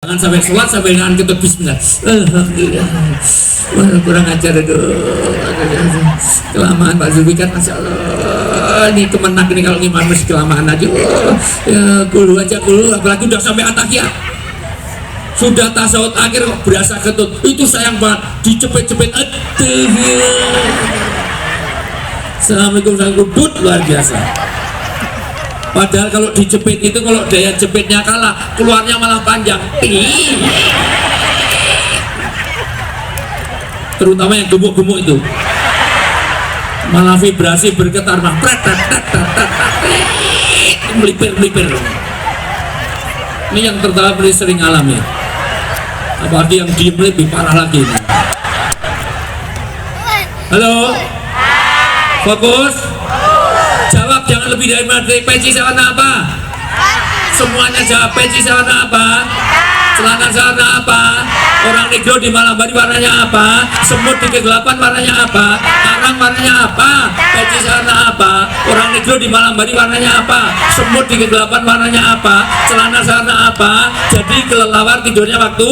Jangan sampai sholat sampai dengan ketut bismillah. Alhamdulillah. Wah, kurang ajar itu. Kelamaan Pak Zulfikar, masya Allah. Ini kemenak ini kalau ngimam mesti kelamaan aja. Ya, kulu aja kulu, apalagi udah sampai atahiyat. Sudah tasawuf akhir kok berasa ketut. Itu sayang banget, dicepet-cepet. Assalamualaikum warahmatullahi wabarakatuh. Luar biasa. Padahal kalau dijepit itu, kalau daya jepitnya kalah, keluarnya malah panjang. Terutama yang gemuk-gemuk itu, malah vibrasi bergetar, melipir. Ini yang tertawa beli sering alami. Apalagi yang diem lebih parah lagi. Halo, fokus. Jawab, jangan lebih dari peci saya warna apa? Semuanya jawab. Peci saya warna apa? Celana saya warna apa? Orang negro di malam hari warnanya apa? Semut di kegelapan warnanya apa? Karang warnanya apa? Peci saya warna apa? Orang negro di malam hari warnanya apa? Semut di kegelapan warnanya apa? Celana saya warna apa? Jadi kelelawar tidurnya waktu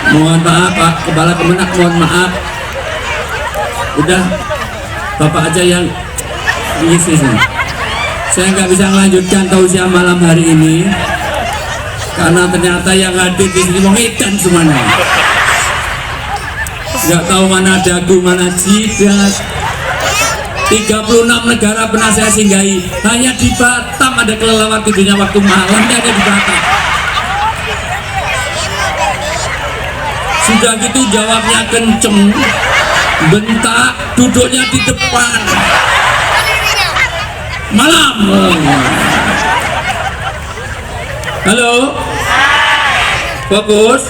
mohon maaf Pak Kepala Kemenak, mohon maaf. Udah Bapak aja yang ngisi sini. Saya nggak bisa melanjutkan tausiah malam hari ini karena ternyata yang hadir di sini mau edan semuanya. Nggak tahu mana dagu, mana jidat. 36 negara pernah saya singgahi. Hanya di Batam ada kelelawar tidurnya waktu malamnya, ada di Batam. Sudah gitu jawabnya kenceng, bentak, duduknya di depan. Malam. Halo, fokus.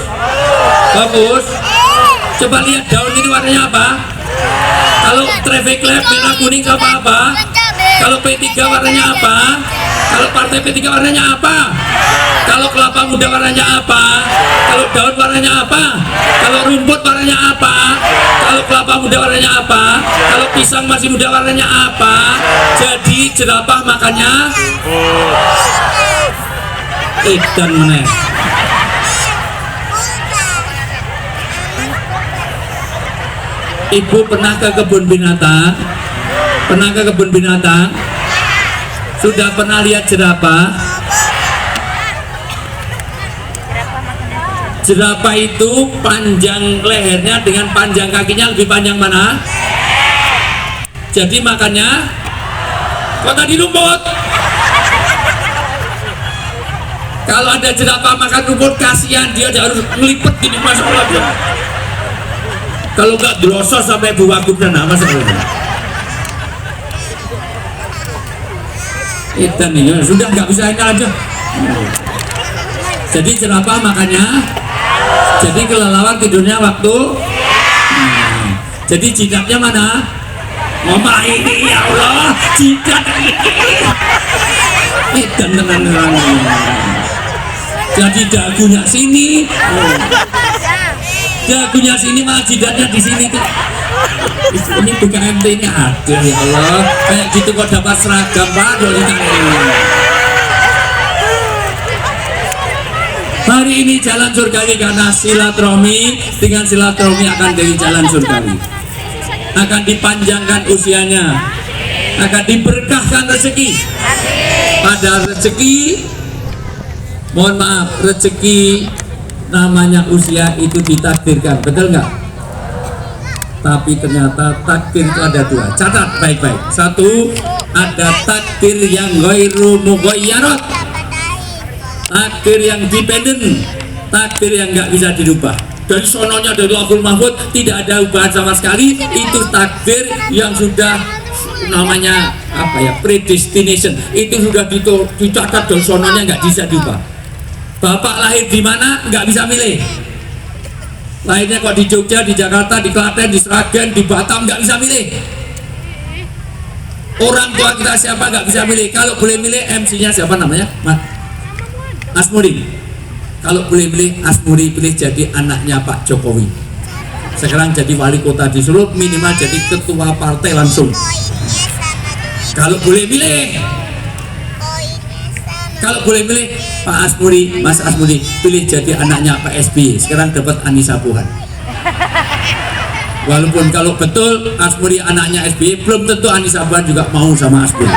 Coba lihat daun ini warnanya apa? Kalau traffic lamp merah kuning apa? Kalau P3 warnanya apa? Kalau partai P3 warnanya apa? Kalau kelapa muda warnanya apa? Kalau daun warnanya apa? Kalau rumput warnanya apa? Kalau kelapa muda warnanya apa? Kalau pisang masih muda warnanya apa? Jadi jerapah makannya ikan meneh. Ibu pernah ke kebun binatang? Pernah ke kebun binatang? Sudah pernah lihat jerapah? Jerapah itu panjang lehernya dengan panjang kakinya lebih panjang mana? Jadi makannya kok tadi rumput? Kalau ada jerapah makan rumput kasihan, dia harus melipet gini, masuk lagi. Kalau nggak drosos sampai buah dan apa sebagainya. Itu nih, sudah nggak bisa ini aja. Jadi jerapah makannya, jadi kelelawar tidurnya waktu. Jadi jidatnya mana? Mama ini ya Allah, jidat ini. Itu tenang. Jadi dagunya sini. Dagunya sini malah jidatnya di sini tuh. Ini bukan MT ini ada ya Allah. Kayak gitu kok dapat seragam Pak Dolikan ini. Hari ini jalan surgawi karena silaturahmi. Dengan silaturahmi akan dari jalan surgawi. Akan dipanjangkan usianya. Akan diberkahkan rezeki. Pada rezeki, mohon maaf, rezeki namanya usia itu ditakdirkan, betul nggak? Tapi ternyata takdir itu ada dua. Catat baik-baik. Satu, ada takdir yang ghairu mughayyarah, takdir yang dependen, takdir yang nggak bisa dirubah. Dari sononya dari Lauhul Mahfuz tidak ada ubahan sama sekali. Itu takdir yang sudah namanya apa ya, predestination. Itu sudah dicatat dari sononya, nggak bisa diubah. Bapak lahir di mana nggak bisa milih. Lahirnya kok di Jogja, di Jakarta, di Klaten, di Sragen, di Batam, nggak bisa milih. Orang tua kita siapa nggak bisa milih. Kalau boleh milih MC-nya siapa namanya? Mas Mudi. Kalau boleh milih, Asmuri pilih jadi anaknya Pak Jokowi. Sekarang jadi wali kota di Solo, minimal jadi ketua partai langsung. Kalau boleh milih, kalau boleh milih, Pak Asmuri, Mas Asmuri pilih jadi anaknya Pak SBY. Sekarang dapat Anissa Pohan. Walaupun kalau betul Asmuri anaknya SBY, belum tentu Anissa Pohan juga mau sama Asmuri.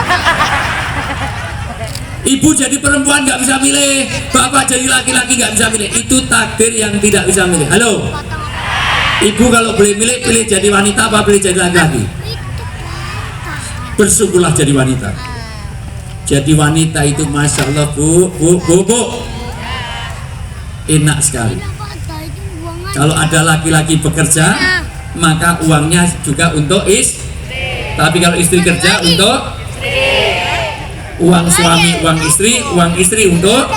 Ibu jadi perempuan nggak bisa milih, bapak jadi laki-laki nggak bisa milih. Itu takdir yang tidak bisa milih. Halo, ibu kalau boleh milih, pilih jadi wanita apa pilih jadi laki-laki? Bersyukurlah jadi wanita. Jadi wanita itu masya Allah bu, enak sekali. Kalau ada laki-laki bekerja, maka uangnya juga untuk tapi kalau istri kerja untuk uang suami, uang istri untuk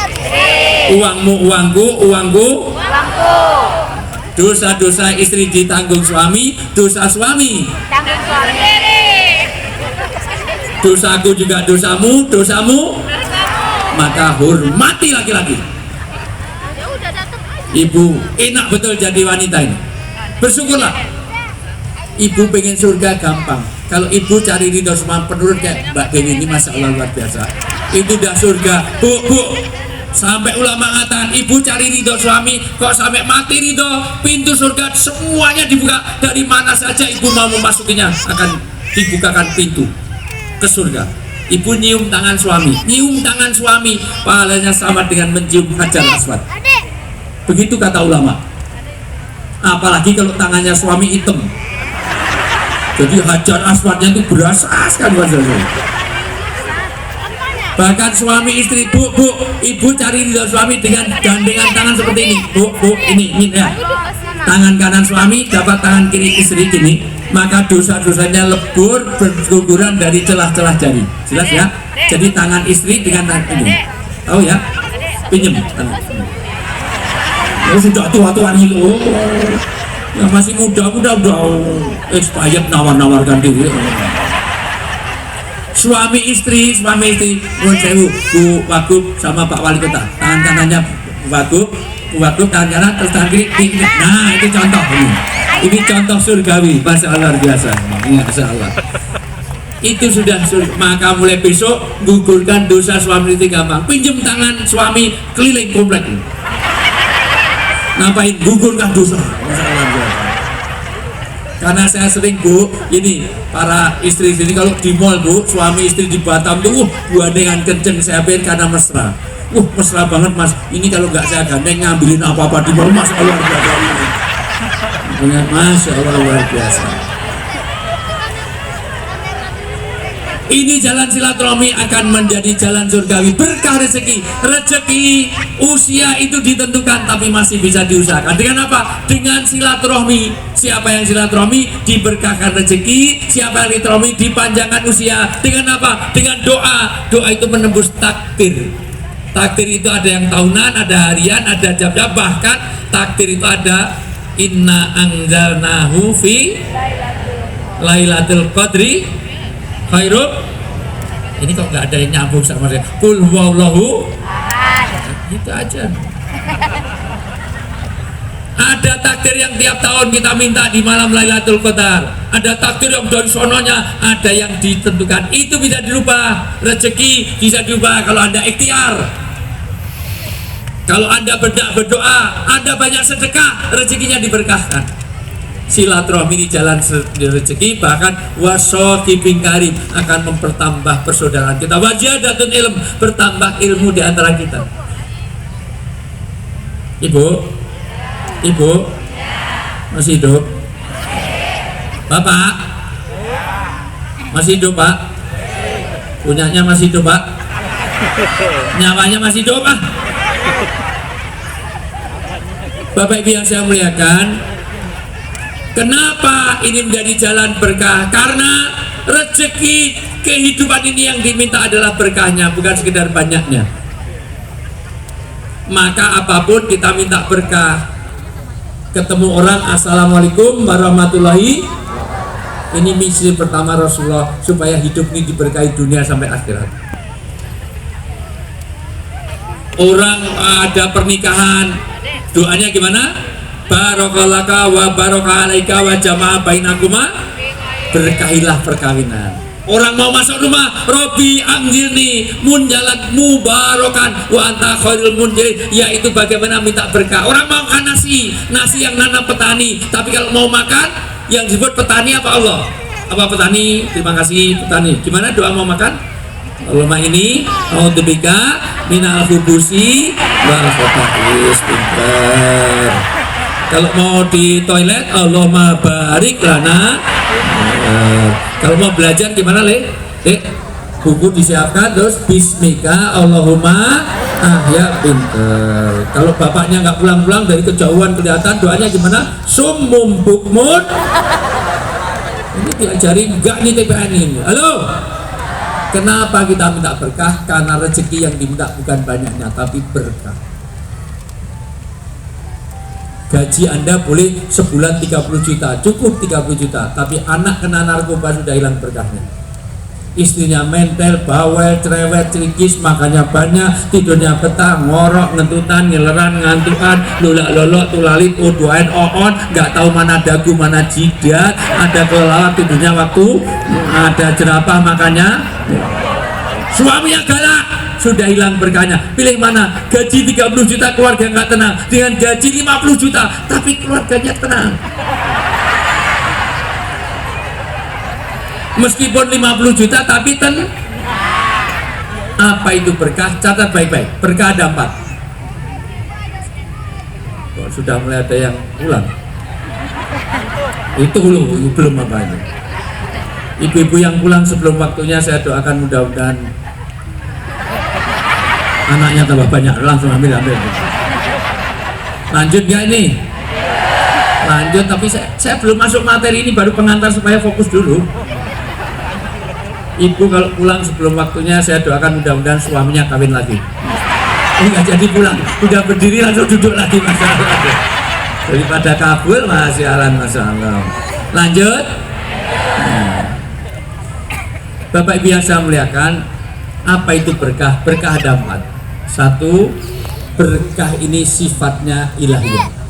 uangmu, uangku. Dosa-dosa istri ditanggung suami, dosa suami tanggung suami. Dosaku juga dosamu, maka hormati laki-laki. Ibu enak betul jadi wanita ini. Bersyukurlah. Ibu pengen surga gampang. Kalau ibu cari ridho sama penurut kayak Mbak Dewi ini, masya Allah luar biasa. Itu udah surga. Bu, sampai ulama mengatakan ibu cari ridho suami, kok sampai mati ridho, pintu surga semuanya dibuka. Dari mana saja ibu mau memasukinya akan dibukakan pintu ke surga. Ibu nyium tangan suami, pahalanya sama dengan mencium hajar aswad. Begitu kata ulama. Apalagi kalau tangannya suami hitam, jadi hajar aswadnya itu berasa sekali wajahnya. Bahkan suami istri, bu, ibu cari ridho suami dengan gandengan tangan seperti ini. Bu, ini ya. Tangan kanan suami dapat tangan kiri istri gini, maka dosa-dosanya lebur berguguran dari celah-celah jari. Jelas ya? Jadi tangan istri dengan tangan ini. Tahu ya? Pinjem. Oh, sudah tua-tua nih loh. Yang masih muda udah expired nawar-nawarkan diri. Suami istri mohon sewu, Bu Wagub sama Pak Wali Kota, tangan kanannya Bu Wagub tangan kanan terus tangan kiri. Nah itu contoh ini contoh surgawi, masya Allah luar biasa, masya Allah. Itu sudah maka mulai besok gugurkan dosa suami itu gampang. Pinjem tangan suami keliling komplek. Ngapain gugurkan dosa, masya Allah luar biasa. Karena saya sering bu, ini para istri sini kalau di mall bu, suami istri di Batam tuh, gandengan kenceng saya pengen karena mesra. Mesra banget mas. Ini kalau nggak saya gandeng ngambilin apa-apa di mall, masya Allah luar biasa. Masya Allah luar biasa. Ini jalan silaturahmi akan menjadi jalan surgawi, berkah rezeki. Usia itu ditentukan tapi masih bisa diusahakan. Dengan apa? Dengan silaturahmi. Siapa yang silaturahmi diberkahkan rezeki, siapa yang silaturahmi dipanjangkan usia. Dengan apa? Dengan doa. Doa itu menembus takdir. Takdir itu ada yang tahunan, ada harian, ada jam-jam, bahkan takdir itu ada inna anzalnahu fi lailatul qadri khairum. Ini kok nggak ada yang nyambung sama saya. Qul huwallahu itu aja. Ada takdir yang tiap tahun kita minta di malam Lailatul Qadar. Ada takdir yang dari sononya, ada yang ditentukan. Itu bisa dirubah. Rezeki bisa dirubah kalau Anda ikhtiar. Kalau Anda berdoa, Anda banyak sedekah, rezekinya diberkahkan. Silaturahmi di jalan rezeki, bahkan wasaqibin karim akan mempertambah persaudaraan kita. Wajadatun ilm, bertambah ilmu di antara kita. Ibu masih hidup? Bapak masih hidup pak? Punyanya masih hidup pak? Nyawanya masih hidup pak? Bapak Ibu yang saya muliakan, kenapa ini menjadi jalan berkah? Karena rezeki kehidupan ini yang diminta adalah berkahnya, bukan sekedar banyaknya. Maka apapun kita minta berkah. Ketemu orang, assalamualaikum warahmatullahi. Ini misi pertama Rasulullah, supaya hidup ini diberkahi dunia sampai akhirat. Orang ada pernikahan, doanya gimana? Barokalaka wa barokah alaika wa jama'a bainakuma, berkahilah perkawinan. Orang mau masuk rumah, Robi anggilni munjalat mubarokan wa anta khairul munjilin, yaitu bagaimana minta berkah. Orang mau makan nasi yang nanam petani, tapi kalau mau makan yang disebut petani apa Allah? Apa petani? Terima kasih petani. Gimana doa mau makan? Allahumma ini a'udzubika minal khubusi wal khaba'is. Pinter. Kalau mau di toilet, Allahumma barik lana. Kalau mau belajar gimana, Le? Buku disiapkan, terus bismika Allahumma ya pinter. Kalau bapaknya nggak pulang-pulang dari kejauhan kelihatan, doanya gimana? Summum bukmun. Ini diajari enggak nih TPN ini. Halo? Kenapa kita minta berkah? Karena rezeki yang diminta bukan banyaknya, tapi berkah. Gaji Anda boleh sebulan 30 juta, cukup 30 juta, tapi anak kena narkoba sudah hilang berkahnya. Istrinya mentel, bawel, cerewet, cerikis, makannya banyak, tidurnya petang, ngorok, ngentutan, ngeleran, ngantukan, lolak-lolok, tulalit, uduan, oon, nggak tahu mana dagu, mana jidat, ada kelelawar, tidurnya waktu, ada jerapah makannya. Suaminya galak, sudah hilang berkahnya. Pilih mana? Gaji 30 juta keluarga nggak tenang, dengan gaji 50 juta tapi keluarganya tenang. Meskipun 50 juta tapi apa itu berkah? Catat baik-baik. Berkah ada 4. Kok sudah mulai ada yang pulang? Itu loh, belum apa itu. Ibu-ibu yang pulang sebelum waktunya saya doakan mudah-mudahan anaknya tambah banyak. Langsung ambil. Lanjut gak ini? Lanjut, tapi saya belum masuk materi ini, baru pengantar supaya fokus dulu. Ibu kalau pulang sebelum waktunya saya doakan mudah-mudahan suaminya kawin lagi. Enggak jadi pulang, udah berdiri langsung duduk lagi, masalah. Daripada kabur masih alan, masalah. Lanjut. Bapak Ibu yang saya muliakan, apa itu berkah? Berkah ada 4. 1, berkah ini sifatnya ilahiyah.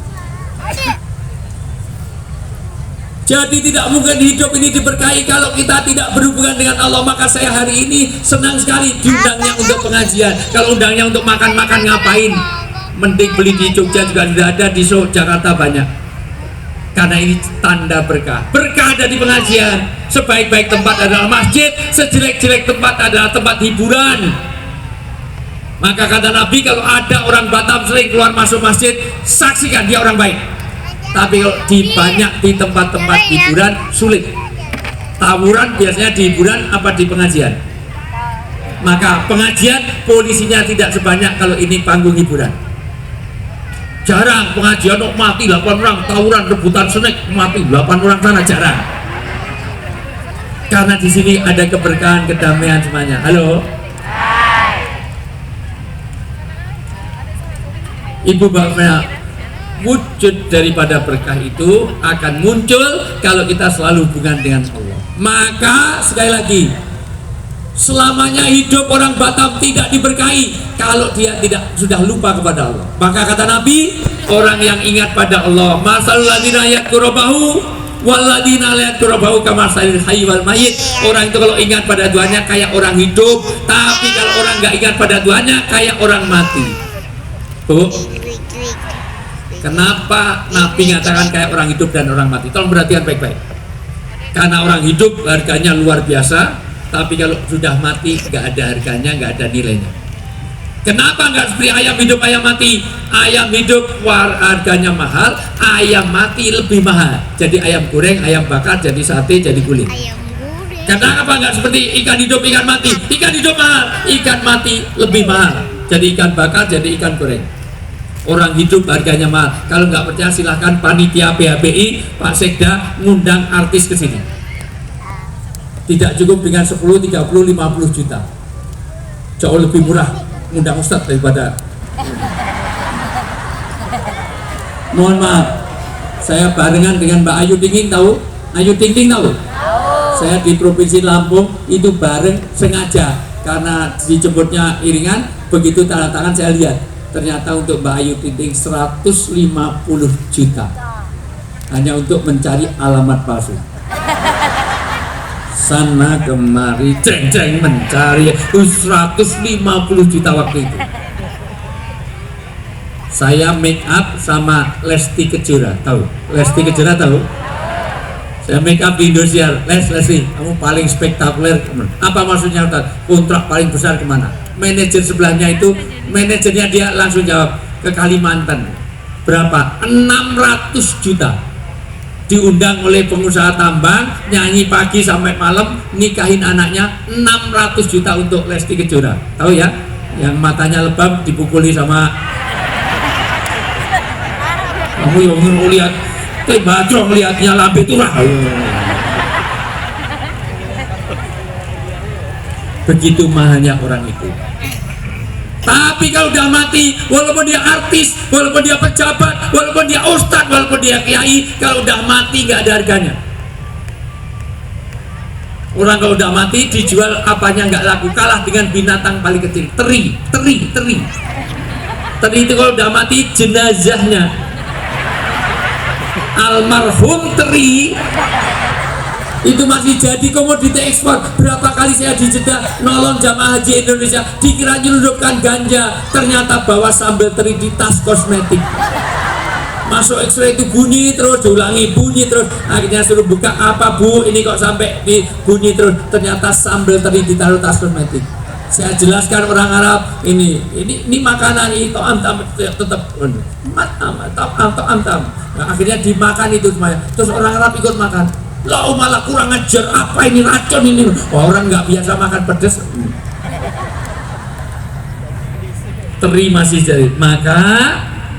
Jadi tidak mungkin hidup ini diberkahi kalau kita tidak berhubungan dengan Allah. Maka saya hari ini senang sekali diundangnya untuk pengajian. Kalau undangnya untuk makan-makan ngapain? Mending beli di Jogja juga tidak ada, di Jakarta banyak. Karena ini tanda berkah. Berkah ada di pengajian. Sebaik-baik tempat adalah masjid, sejelek-jelek tempat adalah tempat hiburan. Maka kata Nabi, kalau ada orang Batam sering keluar masuk masjid, saksikan dia orang baik. Tapi kalau di tempat-tempat hiburan sulit. Tawuran biasanya di hiburan apa di pengajian? Maka pengajian polisinya tidak sebanyak kalau ini panggung hiburan. Jarang pengajian mati 8 orang, tawuran rebutan snack mati 8 orang sana, jarang. Karena di sini ada keberkahan, kedamaian semuanya. Halo. Ibu bapak, wujud daripada berkah itu akan muncul kalau kita selalu hubungan dengan Allah. Maka sekali lagi, selamanya hidup orang Batam tidak diberkahi kalau dia tidak sudah lupa kepada Allah. Maka kata Nabi, orang yang ingat pada Allah, masalul ladzina yadhkurunahu walladzina la yadhkurunahu kamasalil hayy wal mayyit. Orang itu kalau ingat pada Tuhannya kayak orang hidup, tapi kalau orang nggak ingat pada Tuhannya kayak orang mati. Tuh. Kenapa Nabi mengatakan kayak orang hidup dan orang mati? Tolong perhatikan baik-baik. Karena orang hidup harganya luar biasa, tapi kalau sudah mati nggak ada harganya, nggak ada nilainya. Kenapa nggak seperti ayam hidup, ayam mati? Ayam hidup harganya mahal, ayam mati lebih mahal. Jadi ayam goreng, ayam bakar, jadi sate, jadi kulit. Kenapa nggak seperti ikan hidup, ikan mati? Ikan hidup mahal, ikan mati lebih mahal. Jadi ikan bakar, jadi ikan goreng. Orang hidup harganya mahal. Kalau nggak percaya silahkan panitia PHBI, Pak Sekda ngundang artis ke sini. Tidak cukup dengan 10, 30, 50 juta. Jauh lebih murah ngundang Ustadz daripada. Mohon maaf, saya barengan dengan Mbak Ayu Tingting, tahu? Ayu Tingting tahu? Saya di Provinsi Lampung itu bareng sengaja karena dijemputnya iringan, begitu tanda tangan saya lihat ternyata untuk Mbak Ayu Ting Ting 150 juta hanya untuk mencari alamat palsu. Sana kemari ceng-ceng mencari 150 juta waktu itu. Saya make up sama Lesti Kejora, tahu? Lesti Kejora tahu? Saya make up di Indonesia. Lesti, kamu paling spektakuler. Apa maksudnya? Kontrak paling besar kemana? Manajer sebelahnya itu, manajernya dia langsung jawab, ke Kalimantan. Berapa? 600 juta. Diundang oleh pengusaha tambang, nyanyi pagi sampai malam, nikahin anaknya, 600 juta untuk Lesti Kejora. Tahu ya? Yang matanya lebam dipukuli sama kamu yang lihat bacong, lihatnya lambe turah. Begitu mahalnya orang itu. Tapi kalau udah mati, walaupun dia artis, walaupun dia pejabat, walaupun dia ustadz, walaupun dia kiai, kalau udah mati nggak ada harganya. Orang kalau udah mati dijual apanya nggak laku, kalah dengan binatang paling kecil, teri. Teri itu kalau udah mati jenazahnya almarhum teri itu masih jadi komoditi ekspor. Berapa kali saya dijedak nolong jamaah haji Indonesia, dikira nyelundupkan ganja, ternyata bawa sambal teri di tas kosmetik. Masuk X-ray itu bunyi terus, diulangi bunyi terus, akhirnya suruh buka, apa Bu ini kok sampai di bunyi terus, ternyata sambal teri ditaruh tas kosmetik. Saya jelaskan orang Arab, ini makanan itu antam tetap antam. Nah, akhirnya dimakan itu semuanya. Terus orang Arab ikut makan. Lah malah kurang ajar, apa ini racun ini? Orang nggak biasa makan pedas. Teri masih jadi. Maka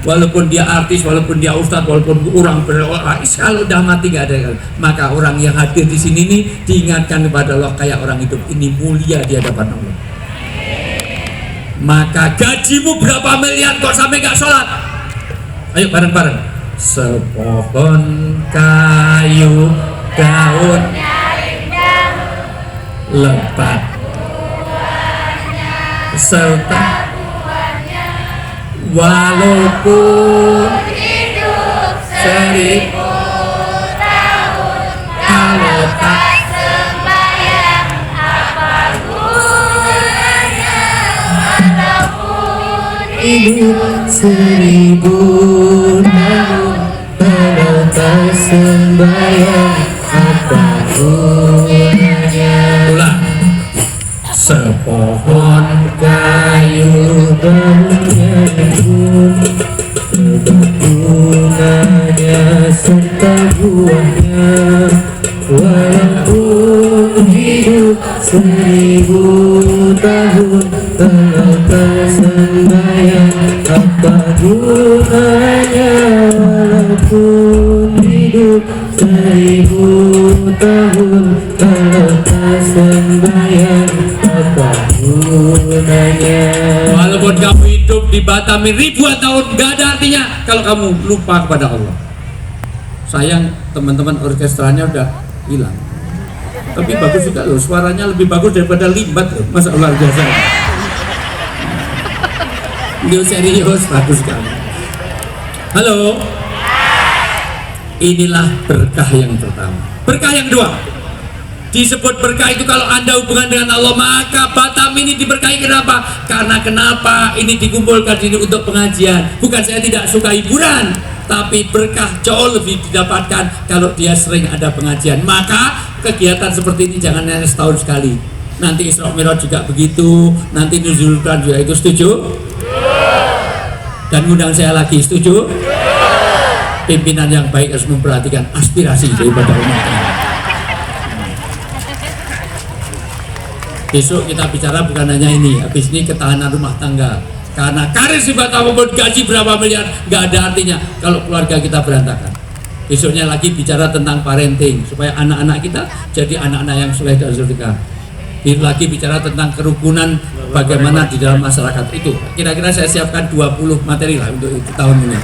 walaupun dia artis, walaupun dia ustadz, walaupun orang kalau udah mati nggak ada. Maka orang yang hadir di sini nih diingatkan kepada Allah kayak orang hidup, ini mulia di hadapan Allah. Maka gajimu berapa miliar kok sampai nggak sholat? Ayo bareng-bareng. Sepohon kayu daunnya lebat serta walaupun hidup 1000 tahun, kalau tak sembahyang apa gunanya? Walaupun hidup 1000 tahun, kalau tak sembahyang apa gunanya? Ulang. Sepohon kayu daunnya pun gunanya serta buahnya, walaupun hidup 1000 tahun, kalau tak sembahyang apa gunanya? Walaupun hidup 1000 tahun, kalau tak sembahyang apa gunanya? Walaupun kamu hidup di Batam ribuan tahun, gak ada artinya kalau kamu lupa kepada Allah. Sayang teman-teman orkestranya udah hilang. Tapi bagus juga loh, suaranya lebih bagus daripada Limbat loh. Masa luar biasa. Dia serius, bagus sekali. Halo. Inilah berkah yang pertama. Berkah yang kedua, disebut berkah itu kalau Anda hubungan dengan Allah, maka Batam ini diberkahi. Kenapa? Karena kenapa ini dikumpulkan ini untuk pengajian. Bukan saya tidak suka hiburan, tapi berkah jauh lebih didapatkan kalau dia sering ada pengajian. Maka kegiatan seperti ini jangan hanya setahun sekali. Nanti Isra Mi'raj juga begitu, nanti Nuzul Quran juga itu, setuju? Dan ngundang saya lagi, setuju? Pimpinan yang baik harus memperhatikan aspirasi daripada umat ini. Besok kita bicara bukan hanya ini, habis ini ketahanan rumah tangga. Karena karir si Batam maupun gaji berapa miliar nggak ada artinya kalau keluarga kita berantakan. Besoknya lagi bicara tentang parenting supaya anak-anak kita jadi anak-anak yang soleh dan sedekah. Lagi bicara tentang kerukunan bagaimana di dalam masyarakat itu. Kira-kira saya siapkan 20 materi lah untuk itu tahun ini.